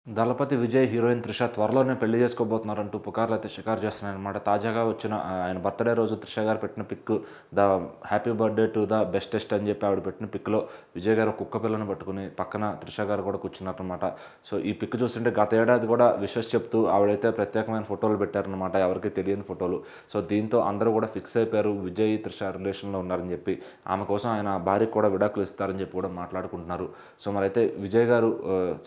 దళపతి Vijay heroine Trisha త్వరలోనే పెళ్లి చేసుకోబోతున్నారంటూ పుకార్లయితే షికారు చేస్తున్నాయన్నమాట. తాజాగా వచ్చిన ఆయన బర్త్‌డే రోజు త్రిష గారు పెట్టిన pic the happy birthday to the bestest అని చెప్పి ఆవిడ పెట్టిన పిక్‌లో విజయ్ గారు కుక్క పిల్లను పట్టుకుని పక్కన త్రిష గారు కూడా కూర్చున్నారన్నమాట. సో ఈ పిక్ చూస్తుంటే గత ఏడాది కూడా విషెస్ చెప్తూ ఆవిడైతే ప్రత్యేకమైన ఫోటోలు పెట్టారన్నమాట. ఎవరికీ తెలియని ఫోటోలు. సో దీంతో అందరూ కూడా ఫిక్స్ అయిపోయారు విజయ్ త్రిష రిలేషన్‌లో ఉన్నారని చెప్పి. ఆమె కోసం ఆయన భార్యకు కూడా విడాకులు ఇస్తారని చెప్పి కూడా మాట్లాడుకుంటున్నారు. సో మరైతే విజయ్ గారు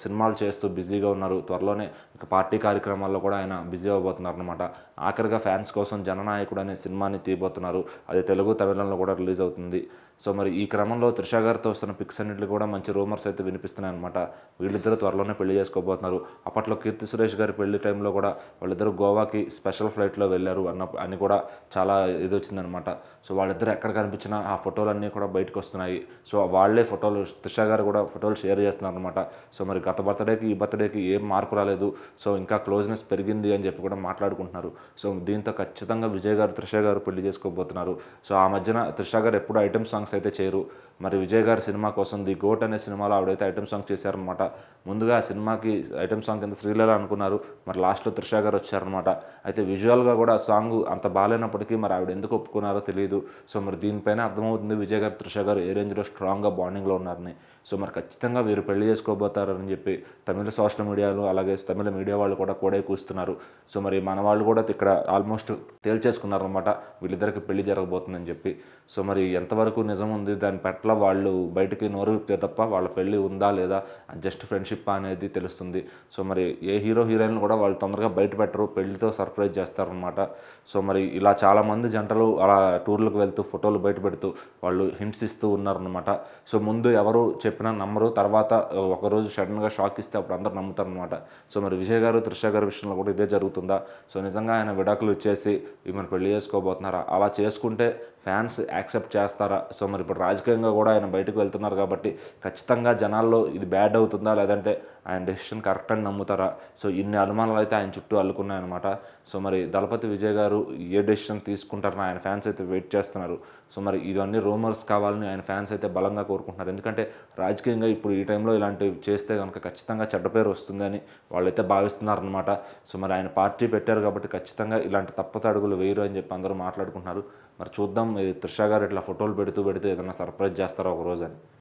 సినిమాలు చేస్తూ బిజీగా ఉన్నారు. త్వరలోనే ఇక పార్టీ కార్యక్రమాల్లో కూడా ఆయన బిజీ అవ్వబోతున్నారు అనమాట. ఆఖరిగా ఫ్యాన్స్ కోసం జననాయకుడు అనే సినిమాని తీయబోతున్నారు. అది తెలుగు, తమిళంలో కూడా రిలీజ్ అవుతుంది. సో మరి ఈ క్రమంలో త్రిష గారితో వస్తున్న పిక్స్ అన్నింటిలో కూడా మంచి రూమర్స్ అయితే వినిపిస్తున్నాయి అనమాట. వీళ్ళిద్దరూ త్వరలోనే పెళ్లి చేసుకోబోతున్నారు. అప్పట్లో కీర్తి సురేష్ గారి పెళ్లి టైంలో కూడా వాళ్ళిద్దరూ గోవాకి స్పెషల్ ఫ్లైట్లో వెళ్ళారు అని కూడా చాలా ఇది వచ్చిందనమాట. సో వాళ్ళిద్దరూ ఎక్కడ కనిపించినా ఆ ఫోటోలన్నీ కూడా బయటకు వస్తున్నాయి. సో వాళ్ళే ఫోటోలు త్రిష గారు కూడా ఫోటోలు షేర్ చేస్తున్నారు అనమాట. సో మరి గత బర్త్డేకి ఈ బర్త్డేకి ఏం మార్పు రాలేదు. సో ఇంకా క్లోజ్నెస్ పెరిగింది అని చెప్పి కూడా మాట్లాడుకుంటున్నారు. సో దీంతో ఖచ్చితంగా విజయ్ గారు త్రిష గారు పెళ్లి చేసుకోబోతున్నారు. సో ఆ మధ్యన త్రిష గారు ఎప్పుడు ఐటమ్ సాంగ్స్ అయితే చేయరు. మరి విజయ్ గారి సినిమా కోసం ది గోట్ అనే సినిమాలో ఆవిడైతే ఐటమ్ సాంగ్ చేశారనమాట. ముందుగా ఆ సినిమాకి ఐటమ్ సాంగ్ కింద శ్రీలీల అనుకున్నారు. మరి లాస్ట్లో త్రిష గారు వచ్చారనమాట. అయితే విజువల్గా కూడా ఆ సాంగ్ అంత బాగాలేనప్పటికీ మరి ఆవిడ ఎందుకు ఒప్పుకున్నారో తెలియదు. సో మరి దీనిపైన అర్థమవుతుంది విజయ్ గారు త్రిష గారు ఏ రేంజ్లో స్ట్రాంగ్గా బాండింగ్లో ఉన్నారని. సో మరి ఖచ్చితంగా వీరు పెళ్లి చేసుకోబోతారని చెప్పి తమిళ సోషల్ మీడియాలో అలాగే తమిళ మీడియా వాళ్ళు కూడా కోడే కూస్తున్నారు. సో మరి మన వాళ్ళు కూడా ఇక్కడ ఆల్మోస్ట్ తేల్చేసుకున్నారనమాట వీళ్ళిద్దరికి పెళ్లి జరగబోతుందని చెప్పి. సో మరి ఎంతవరకు నిజం ఉంది దాని పట్ల వాళ్ళు బయటికి నోరు విప్పితే తప్ప వాళ్ళ పెళ్లి ఉందా లేదా జస్ట్ ఫ్రెండ్షిప్ అనేది తెలుస్తుంది. సో మరి ఏ హీరో హీరోయిన్ కూడా వాళ్ళు తొందరగా బయట పెట్టరు, పెళ్లితో సర్ప్రైజ్ చేస్తారనమాట. సో మరి ఇలా చాలామంది జంటలు అలా టూర్లకు వెళ్తూ ఫోటోలు బయట పెడుతూ వాళ్ళు హింట్స్ ఇస్తూ ఉన్నారనమాట. సో ముందు ఎవరు చెప్పినా నమ్మరు, తర్వాత ఒకరోజు సడన్గా షాక్ ఇస్తే అప్పుడు అందరూ నమ్ముతారనమాట. సో మరి విజయ్ గారు త్రిష గారి విషయంలో కూడా ఇదే జరుగుతుందా? సో నిజంగా ఆయన విడాకులు ఇచ్చేసి ఈమెను పెళ్లి చేసుకోబోతున్నారా? అలా చేసుకుంటే ఫ్యాన్స్ యాక్సెప్ట్ చేస్తారా? సో మరి ఇప్పుడు రాజకీయంగా కూడా ఆయన బయటకు వెళ్తున్నారు కాబట్టి ఖచ్చితంగా జనాల్లో ఇది బ్యాడ్ అవుతుందా లేదంటే ఆయన డెసిషన్ కరెక్ట్ అని నమ్ముతారా? సో ఇన్ని అనుమానాలు అయితే ఆయన చుట్టూ అల్లుకున్నాయన్నమాట. సో మరి దళపతి విజయ్ గారు ఏ డెసిషన్ తీసుకుంటారని ఆయన ఫ్యాన్స్ అయితే వెయిట్ చేస్తున్నారు. సో మరి ఇవన్నీ రూమర్స్ కావాలని ఆయన ఫ్యాన్స్ అయితే బలంగా కోరుకుంటున్నారు. ఎందుకంటే రాజకీయంగా ఇప్పుడు ఈ టైంలో ఇలాంటివి చేస్తే కనుక ఖచ్చితంగా చెడ్డ పేరు వస్తుందని వాళ్ళైతే భావిస్తున్నారనమాట. సో మరి ఆయన పార్టీ పెట్టారు కాబట్టి ఖచ్చితంగా ఇలాంటి తప్పతడుగులు వేయరు అని చెప్పి అందరూ మాట్లాడుకుంటున్నారు. మరి చూద్దాం త్రిష గారు ఇట్లా ఫోటోలు పెడుతూ ఏదైనా సర్ప్రైజ్ చేస్తారో ఒక రోజు అని.